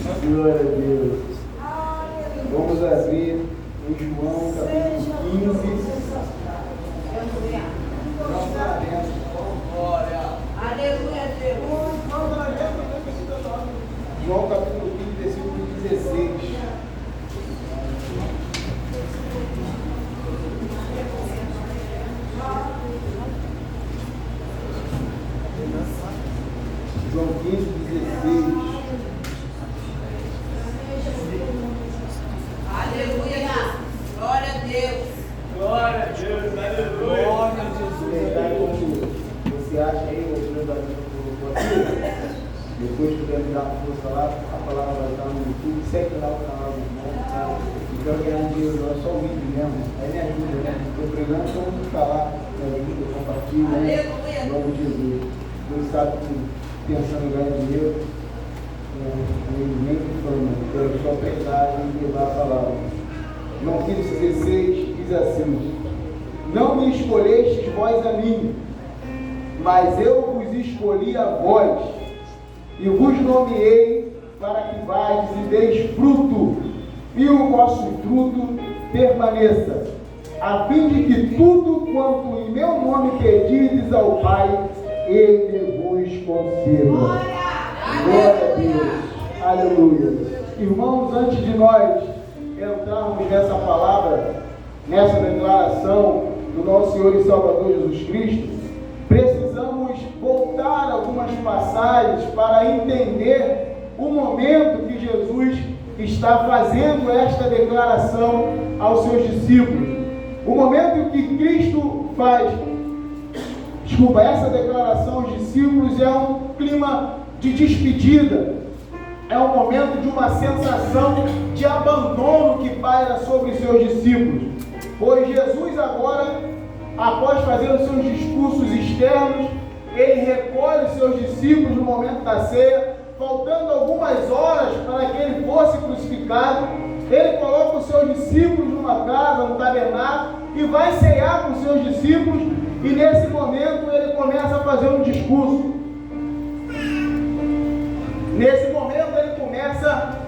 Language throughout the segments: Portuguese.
Glória a Deus. Vamos abrir em João capítulo 15. Aleluia, Deus. João capítulo 15, versículo 16. João 15, 16. Aleluia. Glória a Deus. Glória a Deus, aleluia. Glória a Jesus. Você acha aí, o senhor da depois que puder me dar uma força lá, a palavra vai estar no YouTube, segue lá o canal do irmão. Então, ganhar dinheiro não é só o vídeo mesmo, aí me ajuda, né? Estou pregando, então vamos falar, me ajuda, compartilha, né? Em nome de Jesus. Deus sabe que pensando em ganhar dinheiro, nem falando, só pregar e levar a palavra. João 15, 16 diz assim: não me escolhestes vós a mim, mas eu vos escolhi a vós, e vos nomeei para que vades e deis fruto, e o vosso fruto permaneça, a fim de que tudo quanto em meu nome pedirdes ao Pai, Ele vos conceda. Glória a Deus. Aleluia. Irmãos, antes de nós entrarmos nessa palavra, nessa declaração do nosso Senhor e Salvador Jesus Cristo, precisamos voltar algumas passagens para entender o momento que Jesus está fazendo esta declaração aos seus discípulos. O momento em que Cristo faz, essa declaração aos discípulos é um clima de despedida, é um momento de uma sensação de abandono que paira sobre os seus discípulos, pois Jesus agora, após fazer os seus discursos externos, ele recolhe os seus discípulos no momento da ceia, faltando algumas horas para que ele fosse crucificado. Ele coloca os seus discípulos numa casa, no tabernáculo, e vai ceiar com os seus discípulos, e nesse momento ele começa a fazer um discurso. Nesse momento ele começa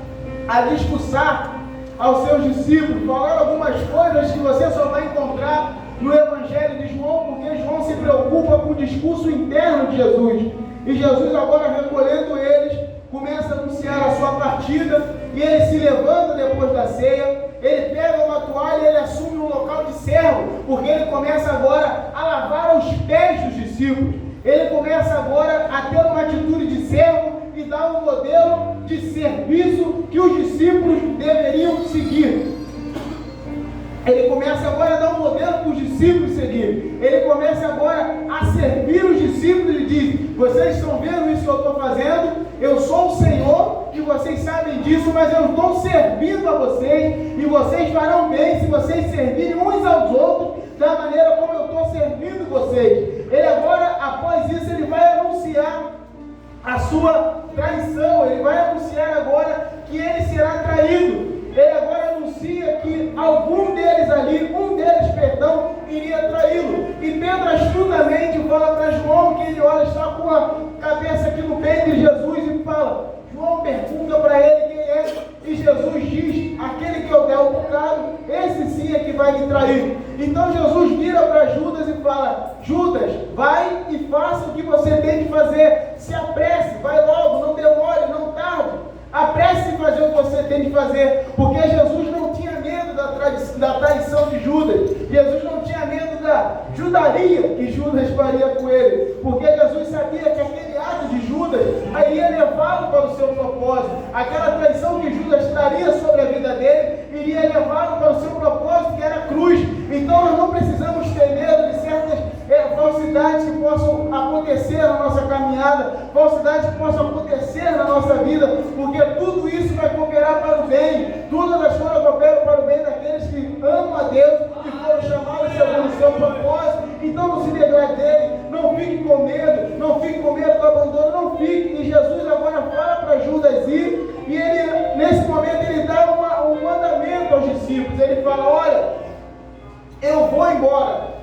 a discursar aos seus discípulos, falando algumas coisas que você só vai encontrar no Evangelho de João, porque João se preocupa com o discurso interno de Jesus. E Jesus, agora recolhendo eles, começa a anunciar a sua partida, e ele se levanta depois da ceia, ele pega uma toalha e ele assume um local de servo, porque ele começa agora a lavar os pés dos discípulos. Ele começa agora a ter uma atitude de servo e dar um modelo de serviço que os discípulos deveriam seguir. Ele começa agora a dar um modelo para os discípulos seguirem. Ele começa agora a servir os discípulos e diz: vocês estão vendo isso que eu estou fazendo? Eu sou o Senhor e vocês sabem disso, mas eu estou servindo a vocês, e vocês farão bem se vocês servirem uns aos outros da maneira como eu estou servindo vocês. Ele agora, após isso, ele vai anunciar a sua traição. Ele vai anunciar agora que ele será traído. Ele agora anuncia que algum deles ali, iria traí-lo. E Pedro astutamente fala para João, que ele olha, está com a cabeça aqui no peito de Jesus, e fala, João pergunta para ele quem é, e Jesus diz, aquele que eu der o bocado, esse sim é que vai me trair. Então Jesus vira para Judas e fala, Judas, vai e faça o que você tem que fazer, se apresse, vai logo, não demore, não tarde, apresse em fazer o que você tem que fazer, porque Jesus não tinha medo da traição de Judas, Jesus não tinha medo da judaria que Judas faria com ele, porque Jesus sabia que aquele ato de Judas iria levá-lo para o seu propósito, aquela traição que Judas traria sobre a vida dele, iria levá-lo para o seu propósito, que era a cruz. Então nós não precisamos ter medo de certas falsidades que possam acontecer na nossa caminhada, falsidades que possam acontecer na nossa vida, porque tudo isso vai cooperar para o bem, todas as coisas cooperam para o bem daqueles que amam a Deus, que foram chamados segundo o seu propósito. Então não se degrade dele, não fique com medo, não fique com medo do abandono, não fique. E Jesus agora fala para Judas ir, e ele, nesse momento, ele dá um mandamento aos discípulos. Ele fala, olha, eu vou embora,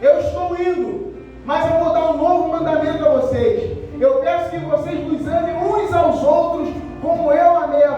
eu estou indo, mas eu vou dar um novo mandamento a vocês. Eu peço que vocês nos amem uns aos outros como eu amei a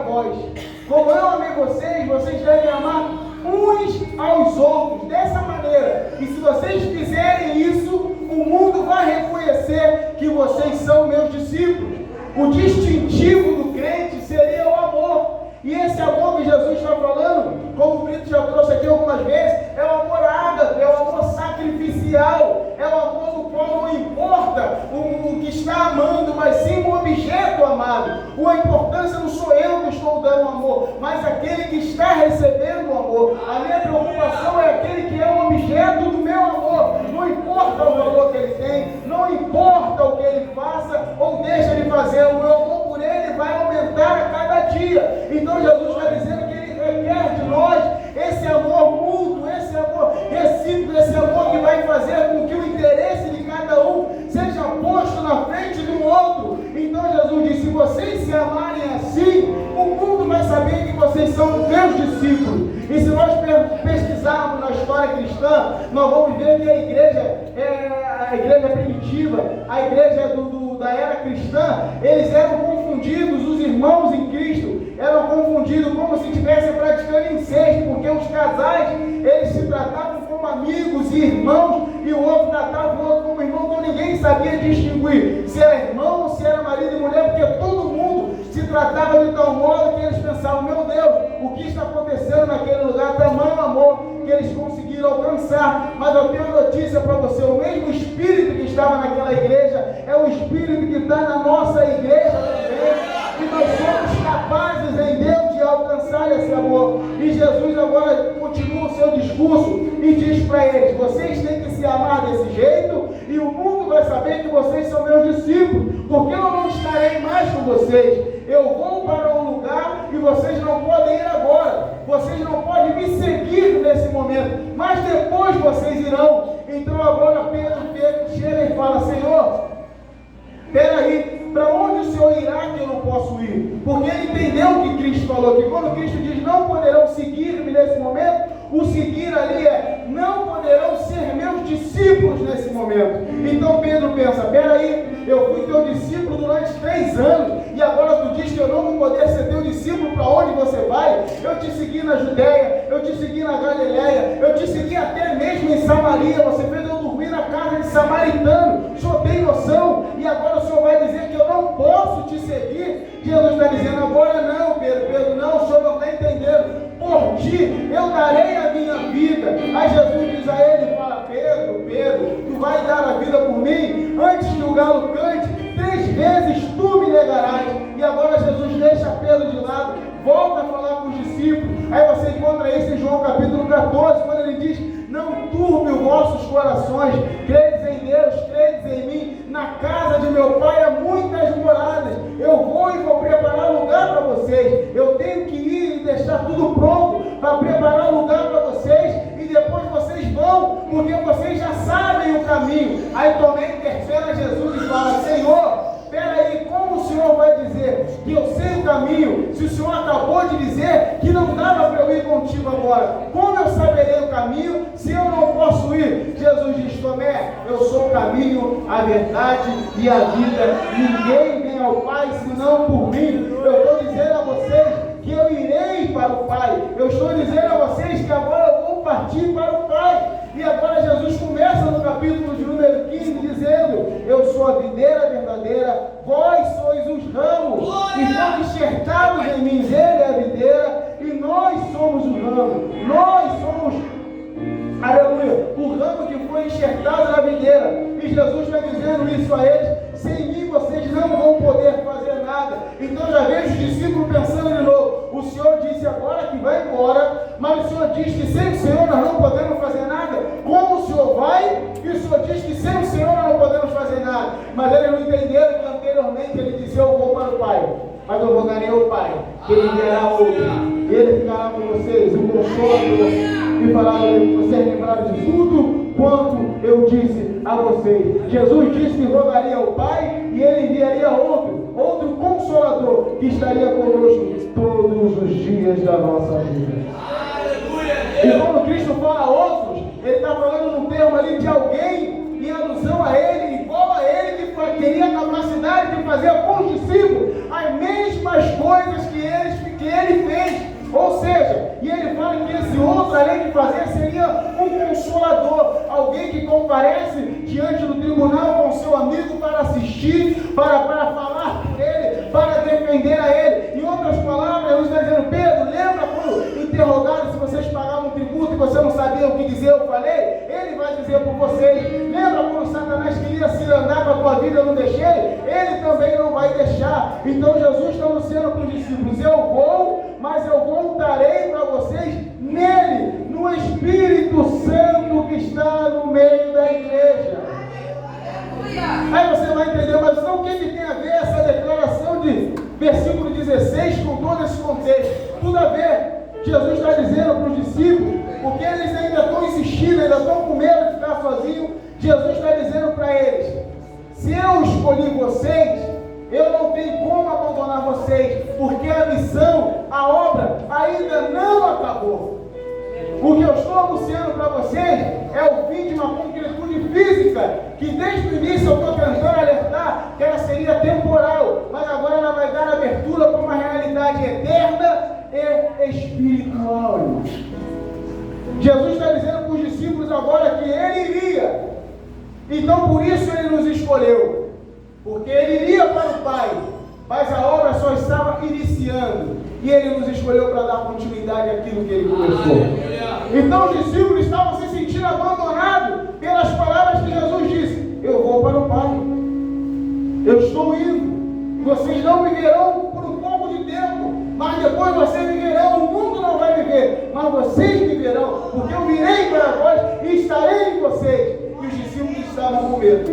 vocês devem amar uns aos outros, dessa maneira. E se vocês fizerem isso, o mundo vai reconhecer que vocês são meus discípulos. O distintivo do crente seria o amor. E esse amor que Jesus está falando, como o Brito já trouxe aqui algumas vezes, é o amor ágape, é o amor sacrificial, é o amor no qual não importa o que está amando, mas sim o objeto amado. A importância não sou eu que estou dando amor, mas aquele que está recebendo o amor. A minha preocupação é aquele que é o objeto do meu amor. Não importa o valor que ele tem, não importa o que ele faça ou deixa de fazer, o meu amor por ele vai aumentar a cada dia. Então Jesus está dizendo que ele requer de nós esse amor mútuo, esse amor recíproco, esse amor que vai fazer com que o interesse de cada um seja posto na frente do outro. Então Jesus disse: se vocês se amarem assim, o mundo vai saber que vocês são meus discípulos. E se nós pesquisarmos na história cristã, nós vamos ver que a igreja primitiva, a igreja da era cristã, eles eram confundidos, os irmãos em Cristo eram confundidos como se estivessem praticando incesto, porque os casais, eles se tratavam como amigos e irmãos, e o outro tratava o outro como irmão, então ninguém sabia distinguir se era irmão ou se era marido e mulher, porque todo mundo se tratava de tal modo que eles pensavam: meu Deus, o que está acontecendo naquele lugar, tamanho amor que eles conseguiram alcançar. Mas eu tenho uma notícia para você: o mesmo Espírito que estava naquela igreja é o Espírito que está na nossa igreja também, e nós somos capazes em Deus de alcançar esse amor. E Jesus agora continua o seu discurso e diz para eles: vocês têm que se amar desse jeito, e o mundo vai saber que vocês são meus discípulos, porque eu não estarei mais com vocês. Eu vou para um lugar e vocês não podem ir agora. Vocês não podem me seguir nesse momento, mas depois vocês irão. Então agora Pedro chega e fala: Senhor, peraí, para onde o Senhor irá que eu não posso ir? Porque ele entendeu o que Cristo falou, que quando Cristo diz não poderão seguir-me nesse momento, o seguir ali é não poderão ser meus discípulos nesse momento. Então Pedro pensa: peraí, eu fui teu discípulo durante 3 anos, e agora tu diz que eu não vou poder ser teu discípulo. Para onde você vai? Eu te segui na Judéia, eu te segui na Galileia, eu te segui até mesmo em Samaria, você fez eu dormir na casa de samaritano. O Senhor tem noção? E agora o Senhor vai dizer que eu não posso te seguir? Jesus está dizendo: agora não, Pedro, não, o Senhor não está entendendo. Por ti eu darei a minha vida. Aí Jesus diz a ele, fala: Pedro, tu vai dar a vida por mim? Antes que o galo cante, 3 vezes tu me negarás. E agora Jesus deixa Pedro de lado, volta a falar com os discípulos. Aí você encontra isso em João capítulo 14, quando ele diz: não turbe os vossos corações, credes em Deus, credes em mim. Na casa de meu pai há muitas moradas. Eu vou e vou preparar lugar para vocês. Eu tenho que ir e deixar tudo pronto para preparar lugar para vocês, e depois vocês vão, porque vocês já sabem o caminho. Aí também interfere Jesus e fala: Senhor, peraí, como o Senhor vai dizer que eu sei o caminho, se o Senhor acabou de dizer que não dava para eu ir contigo agora? Como eu saberei o caminho se eu não posso ir? Jesus diz: Tomé, eu sou o caminho, a verdade e a vida. Ninguém vem ao Pai senão por mim. Eu estou dizendo a vocês que eu irei para o Pai. Eu estou dizendo a vocês que agora eu vou partir para o Pai. E agora Jesus começa no capítulo de número 15 dizendo: eu sou a videira verdadeira, vós sois os ramos, e foram enxertados em mim. Ele é a videira e nós somos o ramo. Nós somos, aleluia, o ramo que foi enxertado na videira. E Jesus está dizendo isso a eles: sem mim vocês não vão poder fazer nada. Então já vejo os discípulos pensando de novo: o Senhor disse agora que vai embora, mas o Senhor diz que sem o Senhor nós não podemos fazer nada. Como o Senhor vai? E o Senhor diz que sem o Senhor nós não podemos fazer nada. Mas eles não entenderam que anteriormente ele disse: eu vou para o Pai, mas eu vou dar ao Pai, que ele enviará outro, e ele ficará com vocês, o Consolador, e falará para vocês lembrarem de tudo quanto eu disse a vocês. Jesus disse que rogaria ao Pai e ele enviaria outro Consolador, que estaria conosco todos os dias da nossa vida. E quando Cristo fala a outros, ele está falando num termo ali de alguém em alusão a ele, igual a ele, que teria a capacidade de fazer com os discípulos as mesmas coisas que ele fez. Ou seja, que esse outro, além de fazer, seria um consolador, alguém que comparece diante do tribunal com seu amigo para assistir, para falar por ele, para defender a ele. Em outras palavras, Jesus está dizendo: Pedro, lembra quando interrogaram se vocês pagavam tributo e você não sabia o que dizer, eu falei? Ele vai dizer por vocês. Lembra quando Satanás queria se andar com a tua vida e não deixei? Ele também não vai deixar. Então Jesus está anunciando para os discípulos: eu vou, mas eu voltarei para vocês nele, no Espírito Santo que está no meio da igreja. Aí você vai entender, mas então o que tem a ver essa declaração de versículo 16 com todo esse contexto? Tudo a ver. Jesus está dizendo para os discípulos, porque eles ainda estão insistindo, ainda estão com medo de ficar sozinhos. Jesus está dizendo para eles: se eu escolhi vocês, eu não tenho como abandonar vocês, porque a missão, a obra ainda não acabou. O que eu estou anunciando para vocês é o fim de uma concretude física, que desde o início eu estou tentando alertar que ela seria temporal, mas agora ela vai dar abertura para uma realidade eterna e espiritual. Jesus está dizendo para os discípulos agora que ele iria. Então por isso ele nos escolheu, porque ele iria para o Pai, mas a obra só estava iniciando, e ele nos escolheu para dar continuidade àquilo que ele começou. Então os discípulos estavam se sentindo abandonados pelas palavras que Jesus disse: eu vou para o Pai, eu estou indo, vocês não viverão por um pouco de tempo, mas depois vocês viverão. O mundo não vai viver, mas vocês viverão, porque eu virei para vós e estarei em vocês. E os discípulos estavam com medo.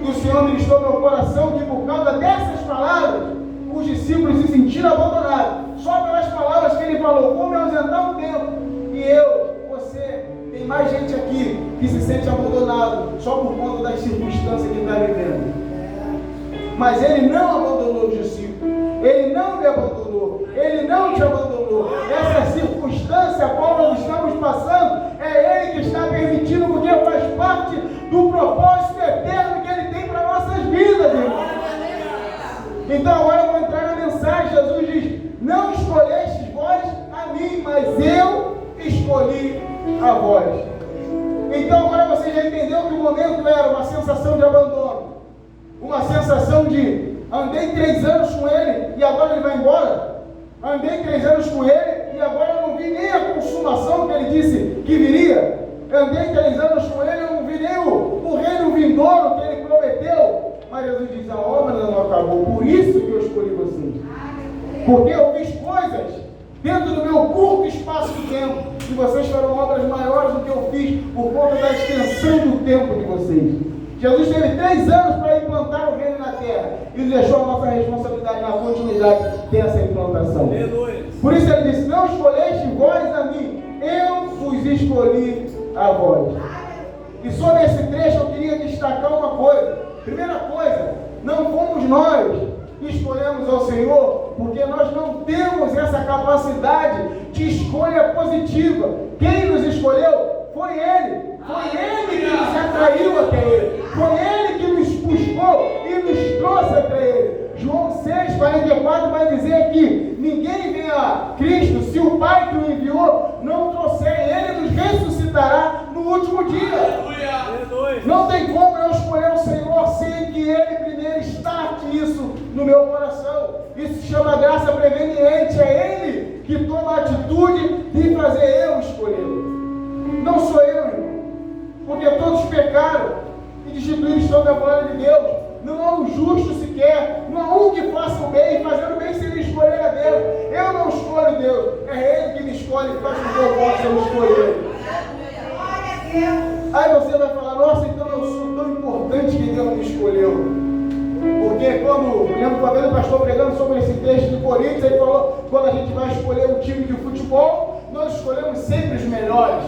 E o Senhor ministrou meu coração que por causa dessas palavras, os discípulos se sentiram abandonados, só pelas palavras que ele falou: vou me ausentar um tempo. E eu, você, tem mais gente aqui que se sente abandonado só por conta das circunstâncias que está vivendo. Mas ele não abandonou os discípulos, ele não me abandonou, ele não te abandonou. Essa circunstância a qual nós estamos passando, é ele que está permitindo, porque faz parte do propósito eterno que ele tem para nossas vidas, irmão. Então agora eu vou entrar na mensagem. Jesus diz: não escolhestes vós a mim, mas eu escolhi a vós. Então agora você já entendeu que o momento era uma sensação de abandono, uma sensação de andei 3 anos com ele e agora ele vai embora. Andei 3 anos com ele e agora eu não vi nem a consumação que ele disse que viria. Andei 3 anos com ele, eu não vi nem o reino vindouro que ele prometeu. Mas Jesus diz: a obra não acabou, por isso que eu escolhi vocês. Porque eu fiz coisas dentro do meu curto espaço de tempo, e vocês farão obras maiores do que eu fiz, por conta da extensão do tempo de vocês. Jesus teve 3 anos para implantar o reino na terra, e deixou a nossa responsabilidade na continuidade dessa implantação. Por isso ele disse: não escolheste vós a mim, eu vos escolhi a vós. E sobre esse trecho eu queria destacar uma coisa. Primeira coisa, não fomos nós que escolhemos ao Senhor, porque nós não temos essa capacidade de escolha positiva. Quem nos escolheu foi Ele. Foi Ele que nos atraiu até Ele. Foi Ele que nos buscou e nos trouxe até Ele. João 6,44 vai dizer que ninguém vem a Cristo se o Pai que o enviou não trouxer. Ele nos ressuscitará no último dia. Não tem como eu escolher o Senhor sem que Ele primeiro starte isso no meu coração. Isso se chama graça preveniente. É Ele que toma a atitude de fazer eu escolher. Não sou eu, irmão. Porque todos pecaram e destituídos estão da glória de Deus. Não há um justo sequer, não há um que faça o bem, fazendo o bem sem ele escolher a Deus. Eu não escolho Deus, é Ele que me escolhe e faz com que eu possa escolher. Aí você vai falar: nossa, então eu sou tão importante que Deus me escolheu. Porque quando, lembro uma vez o pastor pregando sobre esse texto de Coríntios, ele falou: quando a gente vai escolher um time de futebol, nós escolhemos sempre os melhores.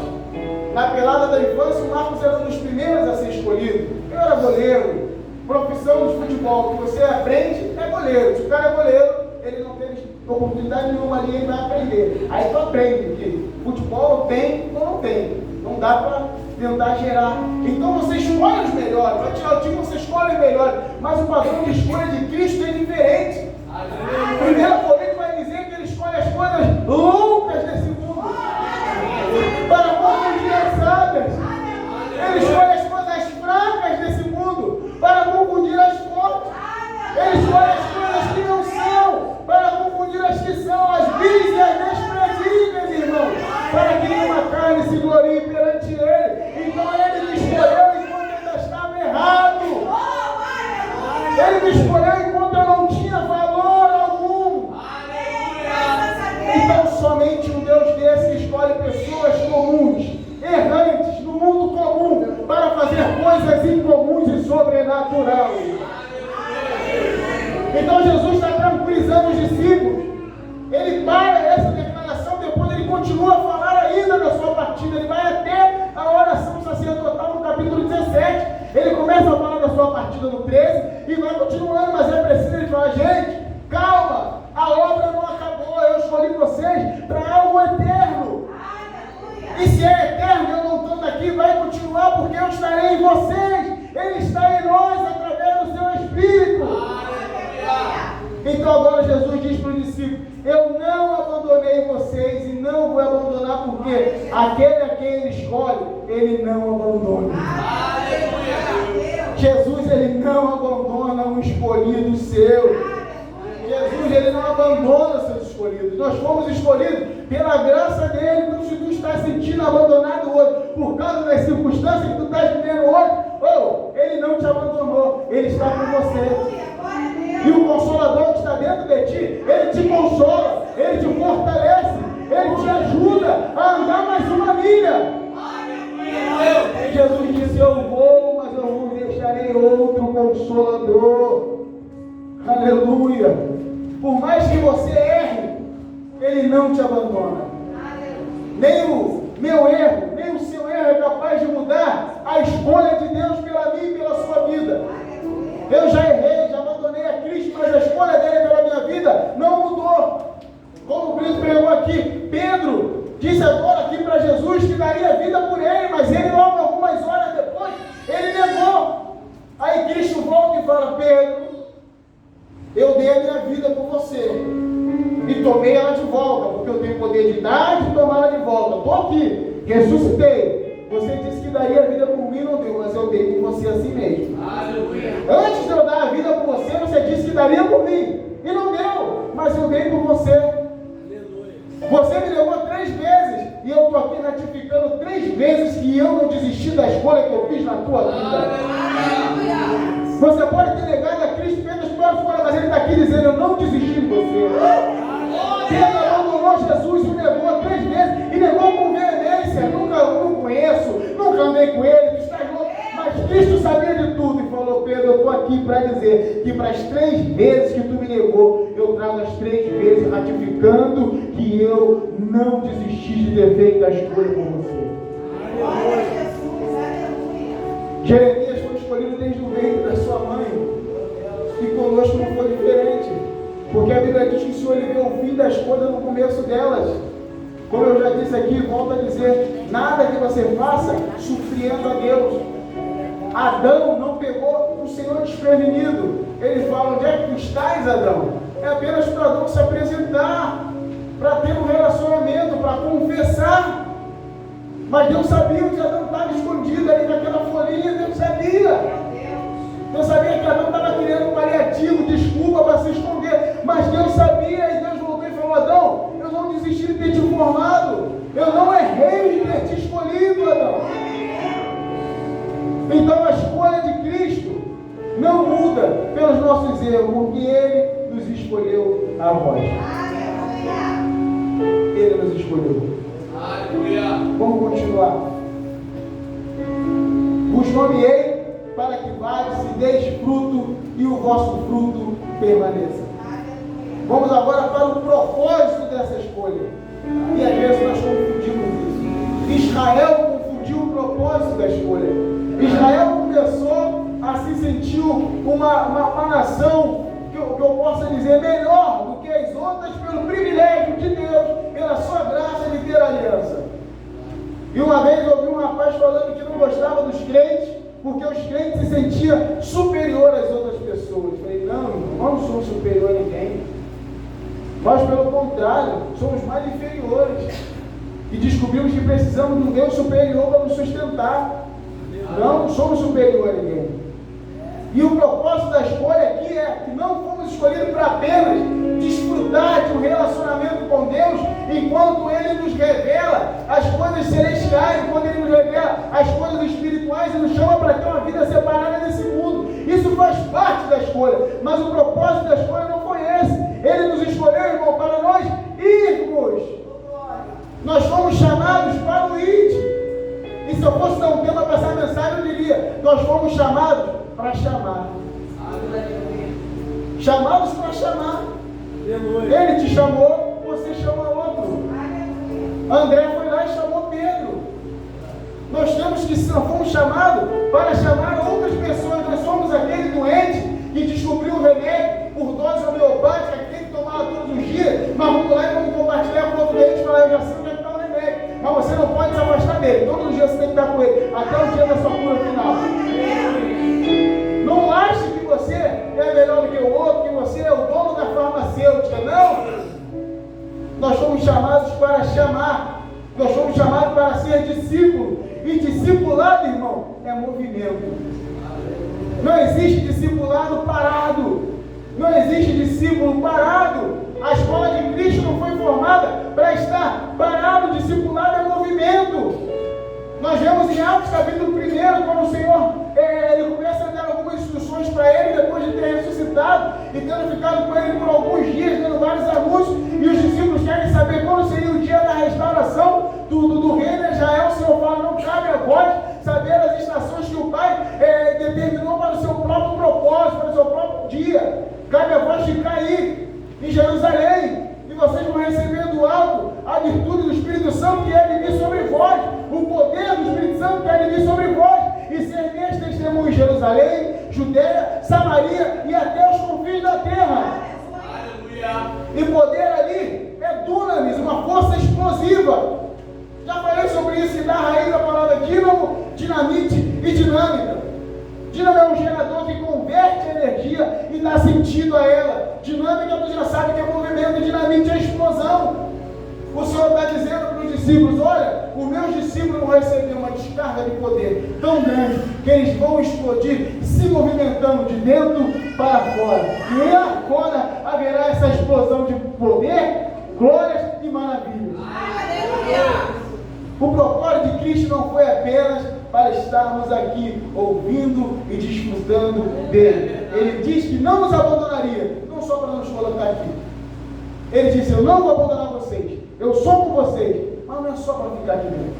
Na pelada da infância, o Marcos era um dos primeiros a ser escolhido. Eu era goleiro. Profissão de futebol que você aprende é goleiro. Se o cara é goleiro, ele não teve oportunidade nenhuma ali, ele vai aprender. Aí tu aprende que futebol tem ou não tem. Não dá para tentar gerar. Então você escolhe os melhores. Vai tirar o time, você escolhe os melhores. Mas o padrão de escolha de Cristo é diferente. 1 Coríntios vai dizer que ele escolhe as coisas loucas desse mundo. partir do 13, e vai continuando, mas é preciso ele falar, gente, calma, a obra não acabou, eu escolhi vocês para algo eterno. E se é eterno, eu não estando aqui, vai continuar, porque eu estarei em vocês. Ele está em nós através do seu Espírito. Então agora Jesus diz para os discípulos, eu não abandonei vocês e não vou abandonar, porque aquele a quem ele escolhe, ele não abandona. Jesus, ele não abandona um escolhido seu. Jesus, ele não abandona seus escolhidos. Nós fomos escolhidos pela graça dele. Então, se tu está sentindo abandonado hoje, por causa das circunstâncias que tu estás vivendo hoje, ele não te abandonou, ele está com você. E o Consolador que está dentro de ti, ele te consola, ele te fortalece, ele te ajuda a andar mais uma milha. Jesus disse, eu vou, mas eu vos deixarei outro Consolador. Aleluia. Por mais que você erre, ele não te abandona. Nem o meu erro, nem o seu erro é capaz de mudar a escolha de Deus pela minha e pela sua vida. Eu já errei, já abandonei a Cristo, mas a escolha dele pela minha vida não mudou. Como o Brito pregou aqui, Pedro disse agora aqui para Jesus que daria vida por ele, mas ele logo algumas horas depois, ele negou. Aí Cristo volta e fala, Pedro, eu dei a minha vida por você e tomei ela de volta, porque eu tenho poder de dar e de tomar ela de volta. Estou aqui, ressuscitei. Você disse que daria a vida por mim, não deu, mas eu dei por você assim mesmo. Aleluia. Antes de eu dar a vida por você, você disse que daria por mim e não deu, mas eu dei por você. Aleluia. Você me levou 3 vezes e eu estou aqui ratificando 3 vezes que eu não desisti da escolha que eu fiz na tua vida. Aleluia. Você pode ter negado a Cristo, fez a história fora, mas ele está aqui dizendo, eu não desisti de você. Pedro abandonou Jesus e o negou 3 vezes, e negou com veemência, não conheço, nunca andei com ele, tu estás louco. Mas Cristo sabia de tudo e falou, Pedro, eu estou aqui para dizer que para as 3 vezes que tu me negou, eu trago as 3 vezes ratificando que eu não desisti de ter feito a escolha por você. Jeremias foi escolhido desde o ventre da sua mãe, e conosco não foi diferente, porque a Bíblia diz que o Senhor ele vê o fim das coisas no começo delas. Como eu já disse aqui, volto a dizer, nada que você faça surpreenda a Deus. Adão não pegou o Senhor desprevenido. Ele fala, onde é que tu estás, Adão? É apenas para Adão se apresentar, para ter um relacionamento, para confessar. Mas Deus sabia onde Adão estava escondido ali naquela folhinha, Deus sabia. Deus sabia que Adão estava criando um paliativo, desculpa para se esconder. Mas Deus sabia e Deus voltou e falou, Adão, eu não desisti de ter te formado. Eu não errei de ter te escolhido, Adão. Então a escolha de Cristo não muda pelos nossos erros, porque Ele nos escolheu a voz. Ele nos escolheu. Vamos continuar. Vos nomeei para que vades e deis fruto e o vosso fruto permaneça. Vamos agora para o propósito dessa escolha. E às vezes nós confundimos isso. Israel confundiu o propósito da escolha. Israel começou a se sentir uma nação que eu possa dizer melhor do que as outras pelo privilégio de Deus, pela sua graça de ter aliança. E uma vez eu ouvi um rapaz falando que não gostava dos crentes, porque os crentes se sentiam superior às outras pessoas. Eu falei, não, nós não somos superior a ninguém. Nós, pelo contrário, somos mais inferiores. E descobrimos que precisamos de um Deus superior para nos sustentar. Não somos superior a ninguém. E o propósito da escolha aqui é que não fomos escolhidos para apenas desfrutar de um relacionamento com Deus, enquanto Ele nos revela as coisas celestiais, quando Ele nos revela as coisas espirituais e nos chama para ter uma vida separada desse mundo. Isso faz parte da escolha, mas o propósito da escolha não foi esse. Ele nos escolheu, irmão, para nós irmos. Nós fomos chamados para o ir. E se eu fosse dar um tema para essa mensagem, eu diria, nós fomos chamados para chamar. Chamados para chamar. Ele te chamou, você chama outro. André foi lá e chamou Pedro. Nós temos que, se não fomos chamados para chamar outras pessoas, nós somos chamamos aquele doente que descobriu o remédio por dose homeopática, que tem que tomar todos os dias, mas vamos lá e vamos compartilhar com outro doente e falar, eu já sei onde é que está o remédio. Mas você não pode se afastar dele. Todos os dias você tem que estar com ele, até o dia da sua cura final. Não ache que você é melhor do que o outro, que você é o dono da farmacêutica. Não! Nós somos chamados para chamar. Nós somos chamados para ser discípulo. E discipulado, irmão, é movimento. Não existe discipulado parado. Não existe discípulo parado. A escola de Cristo não foi formada para estar parado. Discipulado é movimento. Nós vemos em Atos capítulo 1, quando o Senhor ele começa a dar algumas instruções para ele, depois de ter ressuscitado e tendo ficado com ele por alguns dias, dando vários anúncios, e os discípulos querem saber quando seria o dia da restauração do reino de Israel. O Senhor fala, não cabe a vós saber as estações que o Pai determinou para o seu próprio propósito, para o seu próprio dia. Cabe a vós ficar aí, em Jerusalém, e vocês vão receber do alto a virtude do Espírito Santo que é de vir sobre vós, o poder do Espírito Santo que é de vir sobre vós, e ser minhas testemunhas em Jerusalém, Judeia, Samaria e até os confins da terra. Aleluia. E poder ali é dunamis, uma força explosiva. Já falei sobre isso e da raiz da palavra dínamo, dinamite e dinâmica. Dínamo é um gerador que converte a energia e dá sentido a ela. Dinâmica, tu já sabe que é movimento, dinamite é explosão. O Senhor está dizendo para os discípulos, olha, os meus discípulos vão receber uma descarga de poder tão grande que eles vão explodir se movimentando de dentro para fora. E lá fora haverá essa explosão de poder, glórias e maravilhas. Aleluia! O propósito de Cristo não foi apenas para estarmos aqui ouvindo e desfrutando dele. Ele diz que não nos abandonaria, não só para nos colocar aqui. Ele disse, eu não vou abandonar vocês, eu sou com vocês, mas não é só para ficar aqui dentro.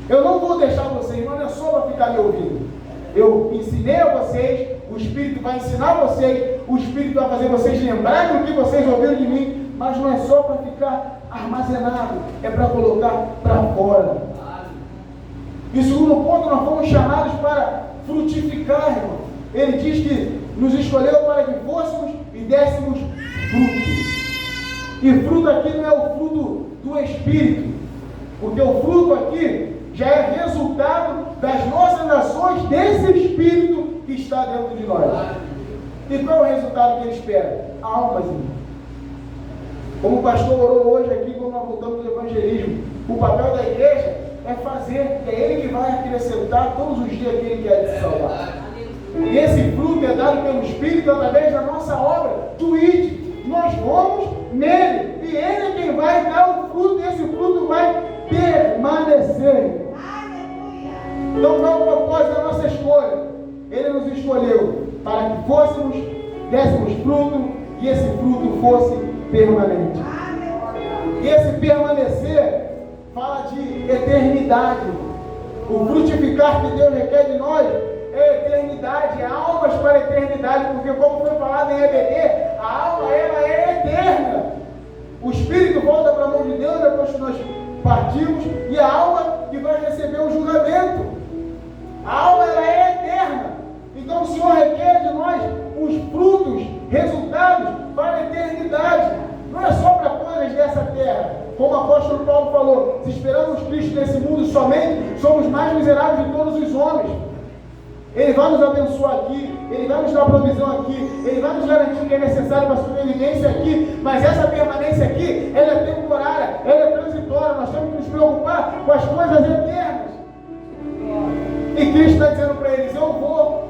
Eu não vou deixar vocês, mas não é só para ficar me ouvindo. Eu ensinei a vocês, o Espírito vai ensinar vocês, o Espírito vai fazer vocês lembrarem do que vocês ouviram de mim, mas não é só para ficar armazenado, é para colocar para fora. E segundo ponto, nós fomos chamados para frutificar, irmão. Ele diz que nos escolheu para que fôssemos e dessemos fruto. E fruto aqui não é o fruto do Espírito, porque o fruto aqui já é resultado das nossas ações desse Espírito que está dentro de nós. E qual é o resultado que ele espera? Almas, irmão. Como o pastor orou hoje aqui, quando nós voltamos do evangelismo, o papel da igreja é fazer, é ele que vai acrescentar todos os dias aquele que é de salvar. E esse fruto é dado pelo Espírito através da nossa obra, do ID. Nós vamos nele, e ele é quem vai dar o fruto, e esse fruto vai permanecer. Então qual é o propósito da nossa escolha? Ele nos escolheu para que fôssemos, dessemos fruto, e esse fruto fosse permanente. E esse permanecer fala de eternidade. O frutificar que Deus requer de nós é eternidade, é almas para a eternidade, porque como foi falado em EBD, a alma ela é eterna. O espírito volta para a mão de Deus depois que nós partimos, e a alma que vai receber o julgamento. A alma ela é eterna. Então o Senhor requer de nós os frutos, resultados para a eternidade. Não é só para coisas dessa terra. Como o apóstolo Paulo falou, se esperamos Cristo nesse mundo somente, somos mais miseráveis de todos os homens. Ele vai nos abençoar aqui, Ele vai nos dar provisão aqui, Ele vai nos garantir o que é necessário para a sobrevivência aqui, mas essa permanência aqui, ela é temporária, ela é transitória. Nós temos que nos preocupar com as coisas eternas. E Cristo está dizendo para eles, eu vou,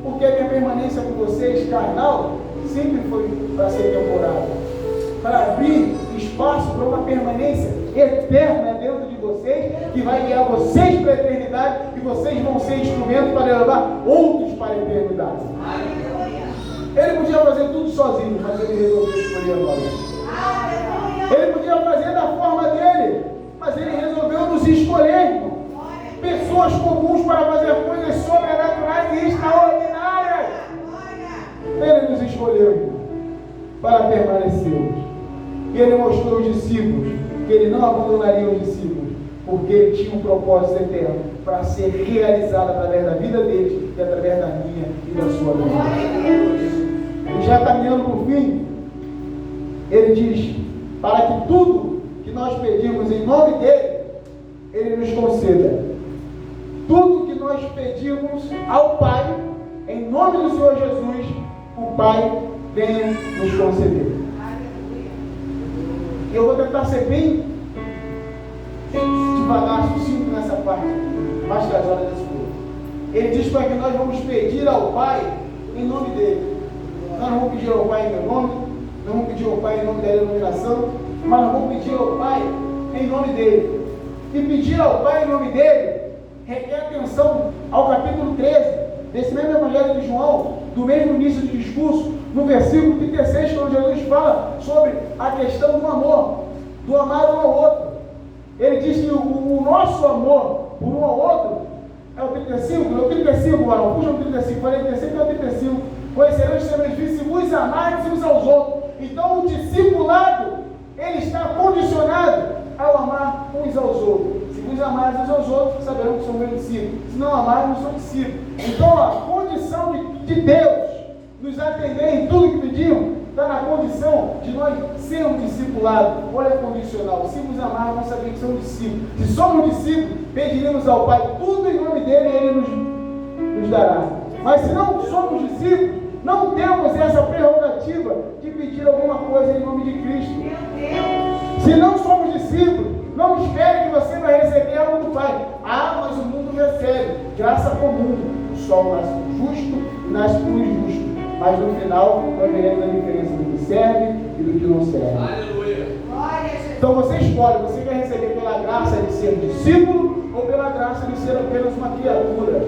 porque a minha permanência com vocês, carnal, sempre foi para ser temporária, para abrir espaço para uma permanência eterna dentro de vocês, que vai guiar vocês para a eternidade, e vocês vão ser instrumentos para levar outros para a eternidade. Ele podia fazer tudo sozinho, mas ele resolveu escolher nós. Ele podia fazer da forma dele, mas ele resolveu nos escolher, irmão. Pessoas comuns para fazer coisas sobrenaturais e extraordinárias. Ele nos escolheu, irmão, para permanecermos. E ele mostrou aos discípulos que ele não abandonaria os discípulos, Porque ele tinha um propósito eterno para ser realizado através da vida dele e através da minha e da sua vida. E já caminhando para o fim, ele diz, para que tudo que nós pedimos em nome dele, ele nos conceda. Tudo que nós pedimos ao Pai, em nome do Senhor Jesus, o Pai venha nos conceder. Eu vou tentar ser bem devagar, sucinto nessa parte, mais que as horas desse povo. Ele diz para que nós vamos pedir ao Pai em nome dele. Nós não vamos pedir ao Pai em meu nome, não vamos pedir ao Pai em nome da denominação, mas nós vamos pedir ao Pai em nome dele. E pedir ao Pai em nome dele requer atenção ao capítulo 13 desse mesmo Evangelho de João, do mesmo início do discurso, no versículo 36, quando Jesus fala sobre a questão do amor, do amar um ao outro. Ele diz que o nosso amor por um ao outro é o 35, é o 35, varão, puxa o 35, falei 35 é o 35. Conheceremos seus benefícios se vos amarem uns aos outros. Então o discipulado, ele está condicionado ao amar uns aos outros. Se vos amarem uns aos outros, saberão que são meus discípulos. Se não amarem, não são discípulos. Então a condição de Deus nos atender em tudo que pedimos está na condição de nós sermos discipulados. Olha, condicional. Se vos amarem, vão saber que são discípulos. Se somos discípulos, pediremos ao Pai tudo em nome dele e ele nos dará. Mas se não somos discípulos, não temos essa prerrogativa de pedir alguma coisa em nome de Cristo. Se não somos discípulos, não espere que você vai receber algo do Pai. Ah, mas o mundo recebe. Graça comum. O sol nasce para o justo e nasce para o injusto. Mas no final, nós veremos a diferença do que serve e do que não serve. Aleluia. Então você escolhe, você quer receber pela graça de ser discípulo ou pela graça de ser apenas uma criatura.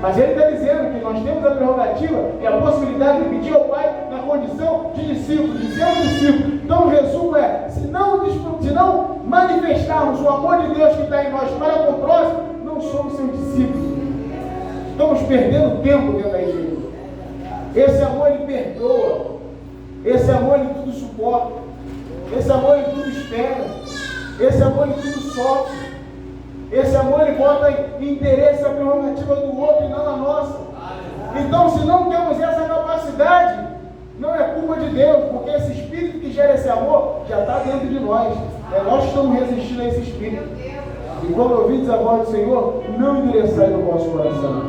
Mas ele está dizendo que nós temos a prerrogativa e a possibilidade de pedir ao Pai na condição de discípulo, de ser um discípulo. Então o resumo é, se não manifestarmos o amor de Deus que está em nós para com o próximo, não somos seus discípulos. Estamos perdendo tempo dentro da igreja. Esse amor ele perdoa, esse amor ele tudo suporta, esse amor ele tudo espera, esse amor ele tudo sofre, esse amor ele bota em interesse a prerrogativa do outro e não a nossa. Então, se não temos essa capacidade, não é culpa de Deus, porque esse espírito que gera esse amor já está dentro de nós. É nós que estamos resistindo a esse espírito. E quando ouvides a voz do Senhor, não endureçai no vosso coração.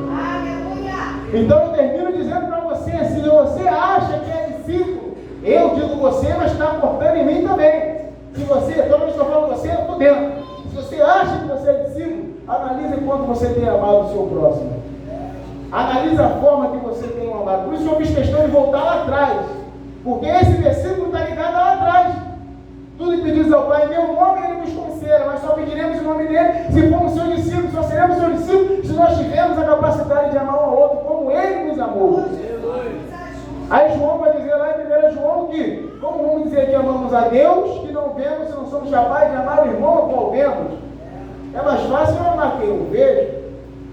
Então eu termino dizendo para você, se você acha que é discípulo, eu digo você, mas está cortando em mim também. Se você, toda vez que eu falo você, eu estou dentro. Se você acha que você é discípulo, analise quanto você tem amado o seu próximo. Analise a forma que você tem amado. Por isso eu fiz questão de voltar lá atrás, porque esse versículo está ligado lá atrás. Tudo que pedis ao Pai em meu nome, ele nos conceda, mas só pediremos o nome dele se formos seus discípulos, só seremos seus discípulos se nós tivermos a capacidade de amar um ao outro como ele nos amou. Aí João vai dizer lá em 1 João que, como vamos dizer que amamos a Deus, que não vemos se não somos capazes de amar o irmão ao qual vemos? É mais fácil eu amar quem eu vejo,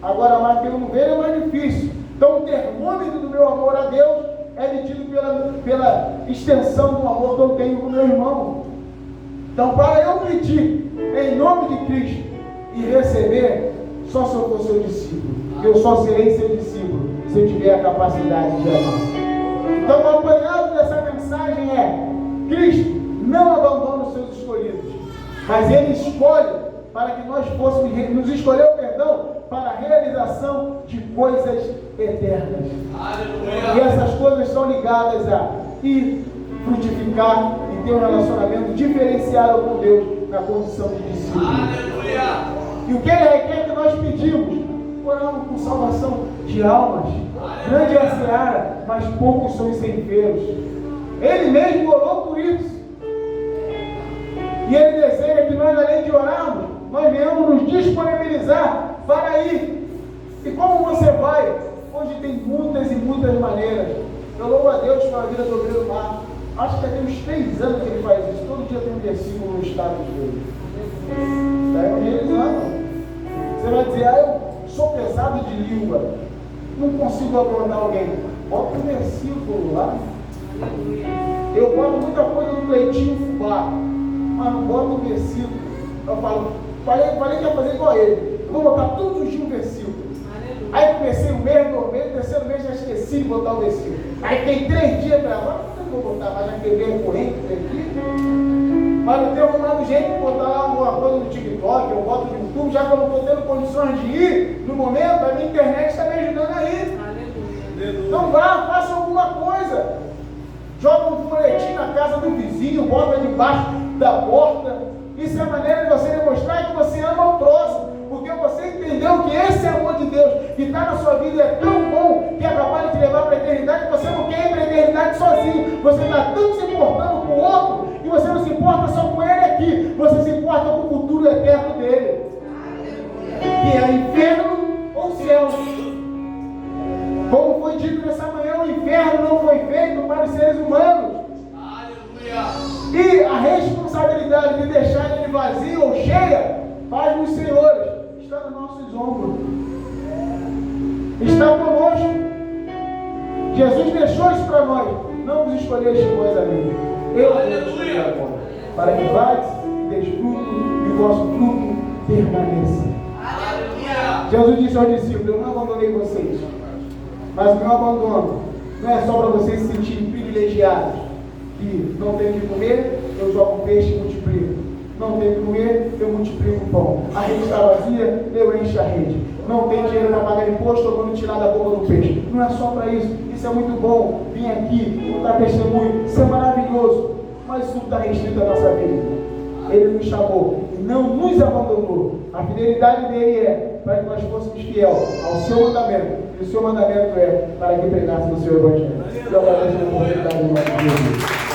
agora amar quem eu não vejo é mais difícil. Então o termômetro do meu amor a Deus é medido pela extensão do amor que eu tenho com o meu irmão. Então, para eu pedir em nome de Cristo e receber, só se eu for seu discípulo. Eu só serei seu discípulo se eu tiver a capacidade de amar. Então, o apanhado dessa mensagem é: Cristo não abandona os seus escolhidos, mas Ele escolhe para que nós fôssemos, nos escolheu, perdão, para a realização de coisas eternas. Aleluia. E essas coisas são ligadas a ir frutificar e ter um relacionamento diferenciado com Deus na condição de discípulo. Aleluia. E o que Ele requer que nós pedimos? Oramos por salvação de almas. Aleluia. Grande é a seara, mas poucos são os ceifeiros. Ele mesmo orou por isso. E Ele deseja que nós, além de orarmos, nós venhamos nos disponibilizar para ir. E como você vai? Hoje tem muitas e muitas maneiras. Eu louvo a Deus pela vida do Obreiro Marcos. Acho que tem uns 3 anos que ele faz isso. Todo dia tem um versículo no status dele. Está evangelizando. Você vai dizer, eu sou pesado de língua, não consigo abordar alguém. Bota um versículo lá. Eu boto muita coisa no leitinho fubá, mas não boto um versículo. Eu falo, Falei que ia fazer igual a ele. Eu vou botar todos os dias um versículo. Aí comecei o mês, no terceiro mês já esqueci de botar o versículo. Aí fiquei 3 dias para agora, não vou botar mais, já quebrei a corrente aqui. Mas eu tenho arrumado jeito de botar lá alguma coisa no TikTok, eu boto no YouTube, já que eu não estou tendo condições de ir, no momento, a minha internet está me ajudando a ir. Então vá, faça alguma coisa. Joga um folhetim na casa do vizinho, bota debaixo da porta. Isso é a maneira de você demonstrar que você ama o próximo. Porque você entendeu que esse amor de Deus que está na sua vida é tão bom que é capaz de te levar para a eternidade que você não quer ir para a eternidade sozinho. Você está tanto se importando com o outro que você não se importa só com ele aqui. Você se importa com o futuro eterno dele. Que é inferno ou céu. Como foi dito nessa manhã, o inferno não foi feito para os seres humanos. E a responsabilidade de deixar ele vazio ou cheia, paz dos senhores, está nos nossos ombros. Está conosco. Jesus deixou isso para nós. Não vos escolheste vós a mim. Eu vos escolhi agora. Para que vades e deis fruto e o vosso fruto permaneça. Jesus disse aos discípulos: eu não abandonei vocês. Mas o meu abandono não é só para vocês se sentirem privilegiados. Que não tem o que comer, eu jogo peixe e multiplico. Não tem o que comer, eu multiplico o pão. A rede está vazia, eu encho a rede. Não tem dinheiro para pagar imposto, eu vou tirar da boca do peixe. Não é só para isso. Isso é muito bom. Vim aqui, contar testemunho. Isso é maravilhoso. Mas isso está restrito à nossa vida. Ele nos chamou e não nos abandonou. A fidelidade dele é para que nós fôssemos fiéis ao seu mandamento. E o seu mandamento é para que pregasse o seu evangelho. Eu agradeço a oportunidade do nosso Jesus.